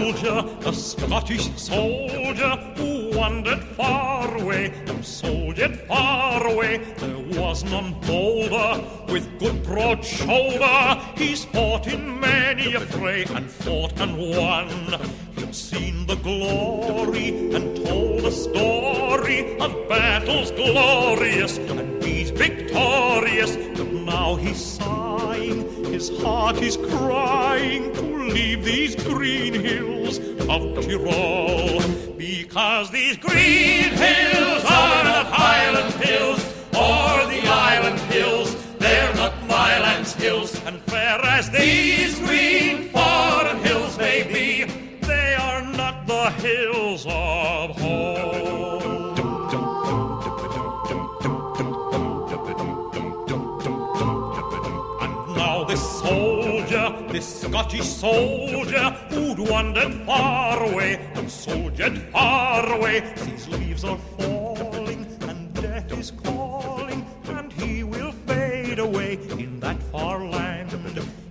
soldier, a Scottish soldier, who wandered far away, who soldiered far away. There was none bolder, with good broad shoulder. He's fought in many a fray, and fought and won. He'd seen the glory, and told the story of battles glorious, and deeds victorious. But now he's sighing, his heart is crying, to leave these green hills of Tyrol. Because these green hills are not Highland hills, or the island hills. They're not my land's hills, and fair as these green foreign hills may be, they are not the hills of home. And now this soldier, this Scottish soldier, who'd wandered far away and soldiered far away, these leaves are falling and death is calling, and he will fade away in that far land.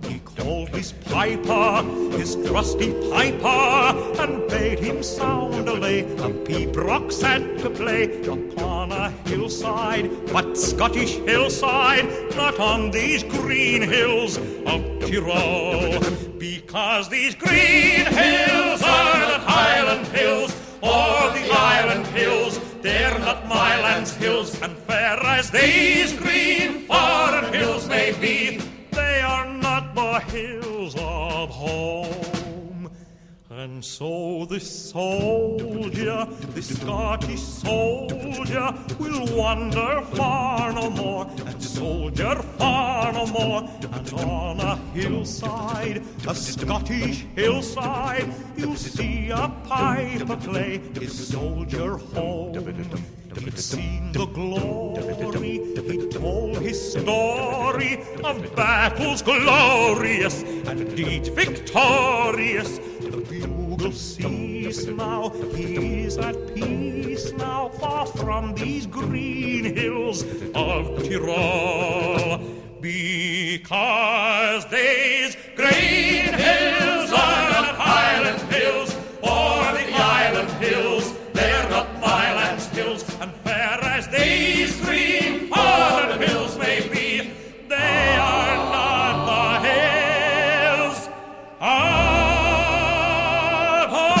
He called his piper, his trusty piper, and bade him sound a lay, a pibroch sad to play upon a hillside, but Scottish hillside, not on these green hills of Tyrol. Because these green hills are not Highland hills, or the island hills. They're not my land's hills, and fair as these green foreign hills may be, they are not the hills of home. And so this soldier, this Scottish soldier, will wander far no more, and soldier far no more. And on a hillside, a Scottish hillside, you'll see a piper play his soldier home. He'd seen the glory, he told his story of battles glorious and deeds victorious. The bugle cease now, he is at peace now, far from these green hills of Tyrol. Because these green hills are not Highland hills, or the island hills. They're not my land's hills, and fair as these green foreign hills may be, they are not the hills of home.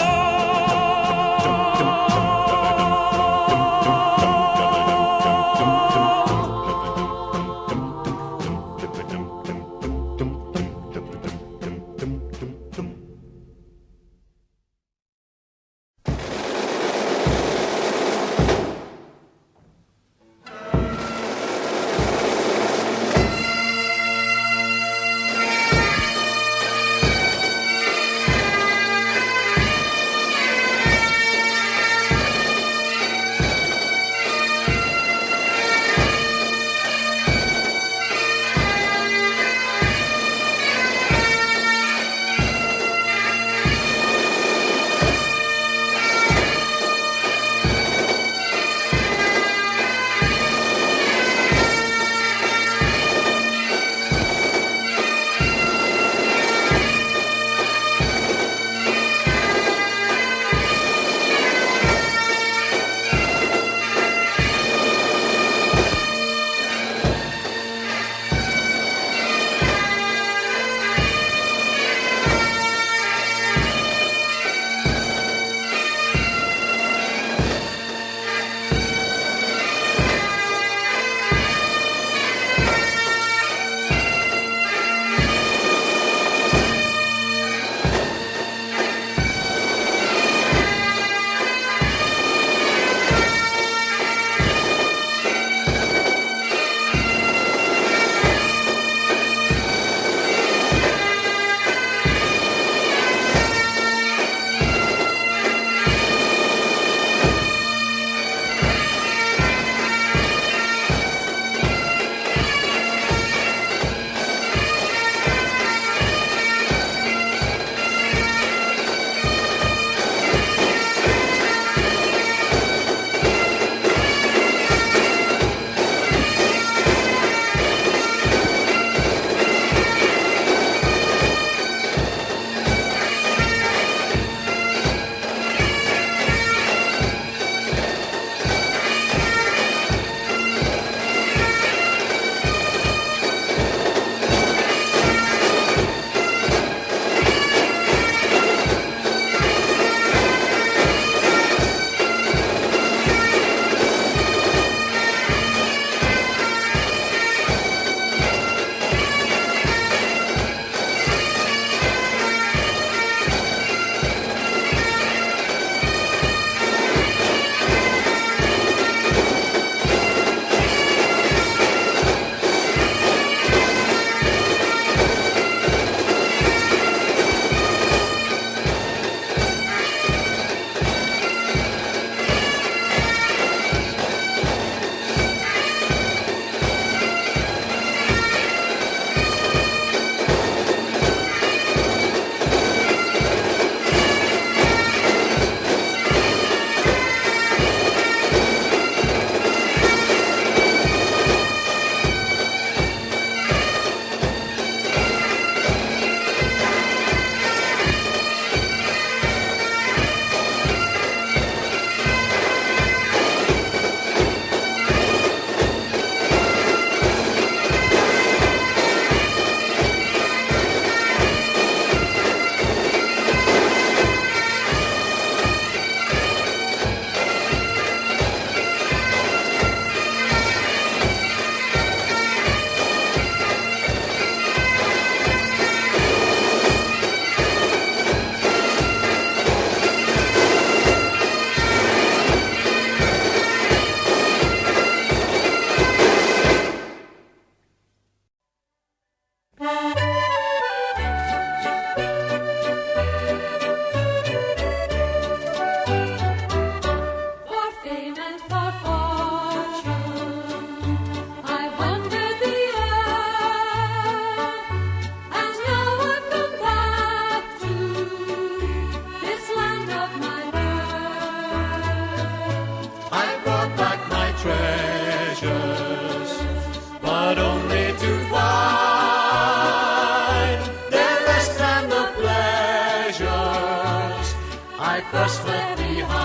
I first left behind.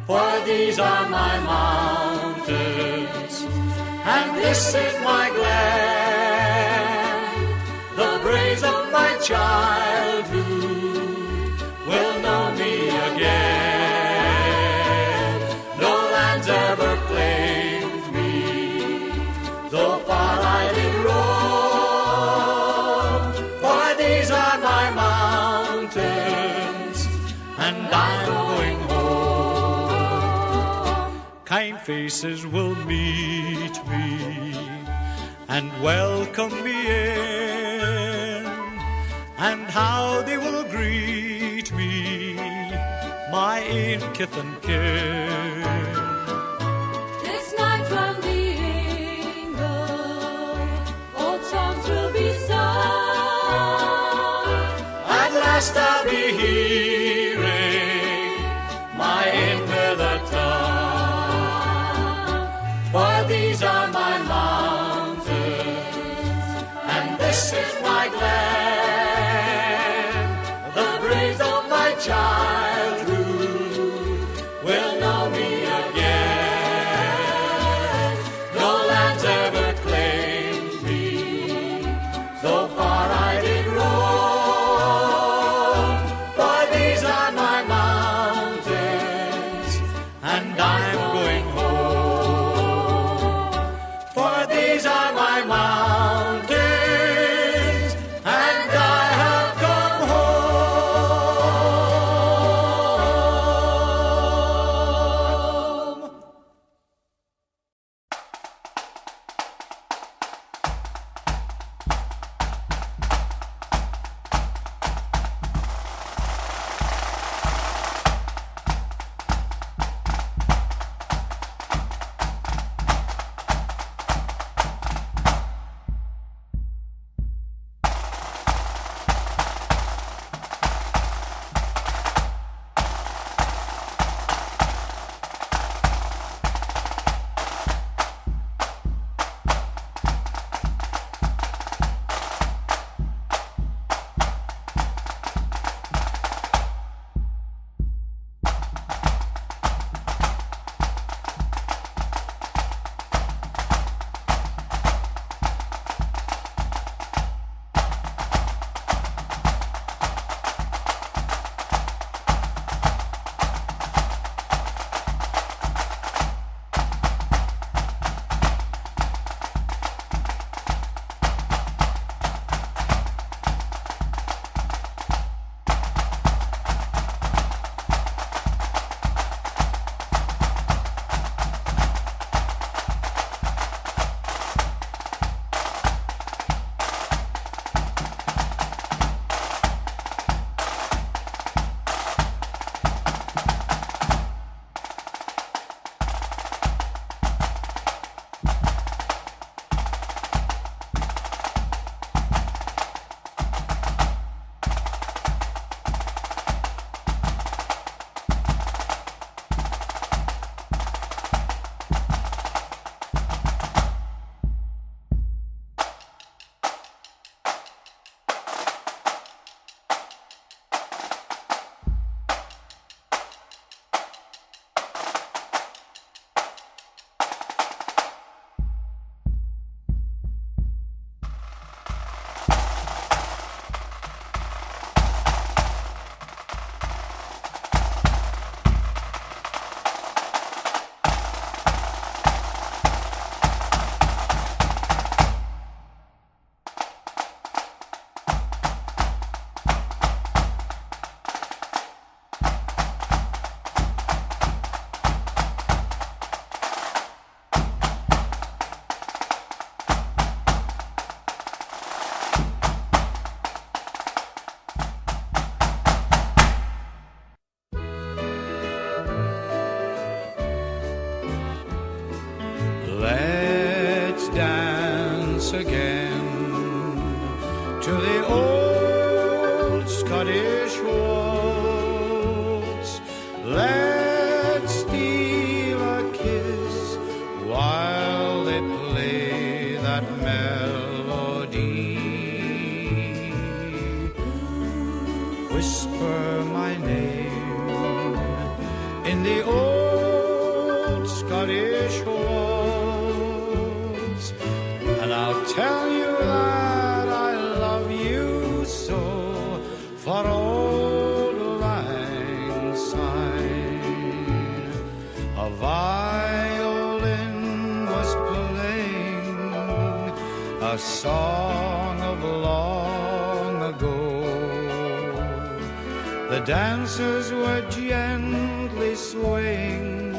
For these are my mountains, and this is my glen. The praise of my childhood will know me again. No lands ever claimed me, though far I did roam. For these are my mountains, and I'm going home. Kind faces will meet me and welcome me in, and how they will greet me, my in kith and kin. This night round the ingle, old songs will be sung. At last I'll be hearing my in-mother tongue. For these are my mountains, and this is my glen. The praise of my childhood will know me again. No lands ever claimed me, though far I did roam. For these are my mountains, and I'm going home. For these are my mountains, and I have come home. dance again to the old Scottish waltz. Let's steal a kiss while they play that melody. With whisper my name in the old Scottish waltz, and I'll tell you that I love you so for old lang syne. A violin was playing a song of long ago. The dancers were gently swaying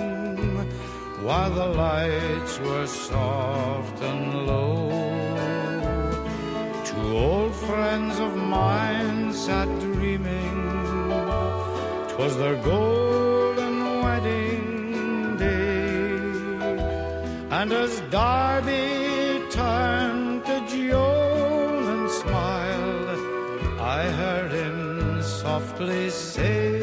while the lights were soft and low. Two old friends of mine sat dreaming 'twas their golden wedding day, and as Darby turned to Joan and smiled, I heard him softly say,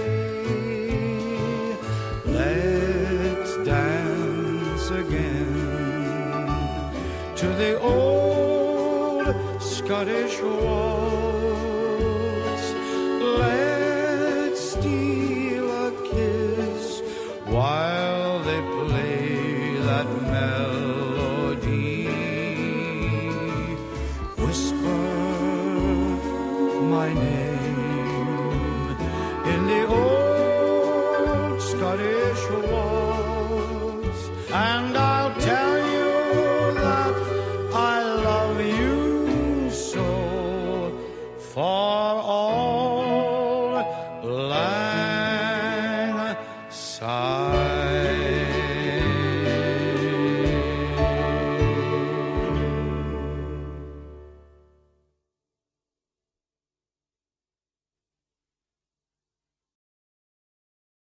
let's dance again to the old Scottish waltz. Let's steal a kiss while they play that melody. Whisper my name in the old Scottish waltz.